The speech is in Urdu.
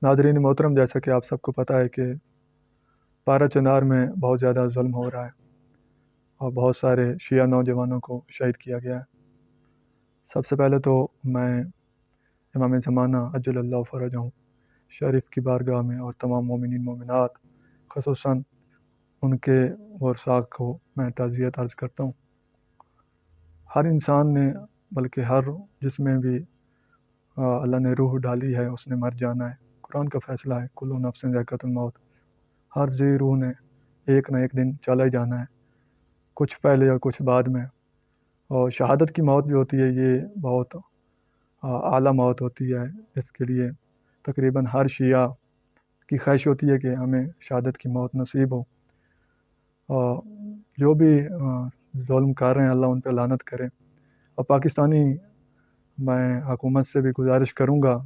ناظرین محترم، جیسا کہ آپ سب کو پتہ ہے کہ پارا چنار میں بہت زیادہ ظلم ہو رہا ہے اور بہت سارے شیعہ نوجوانوں کو شہید کیا گیا ہے۔ سب سے پہلے تو میں امام زمانہ عجل اللہ فرجہ شریف کی بارگاہ میں اور تمام مومنین مومنات خصوصاً ان کے ورثاء کو میں تعزیت عرض کرتا ہوں۔ ہر انسان نے، بلکہ ہر جس میں بھی اللہ نے روح ڈالی ہے اس نے مر جانا ہے۔ قرآن کا فیصلہ ہے کل نفس ذائقۃ الموت، ہر ذی روح نے ایک نہ ایک دن چلا ہی جانا ہے، کچھ پہلے اور کچھ بعد میں۔ اور شہادت کی موت جو ہوتی ہے یہ بہت اعلیٰ موت ہوتی ہے، اس کے لیے تقریباً ہر شیعہ کی خواہش ہوتی ہے کہ ہمیں شہادت کی موت نصیب ہو۔ اور جو بھی ظلم کر رہے ہیں اللہ ان پہ لعنت کرے۔ اور پاکستانی میں حکومت سے بھی گزارش کروں گا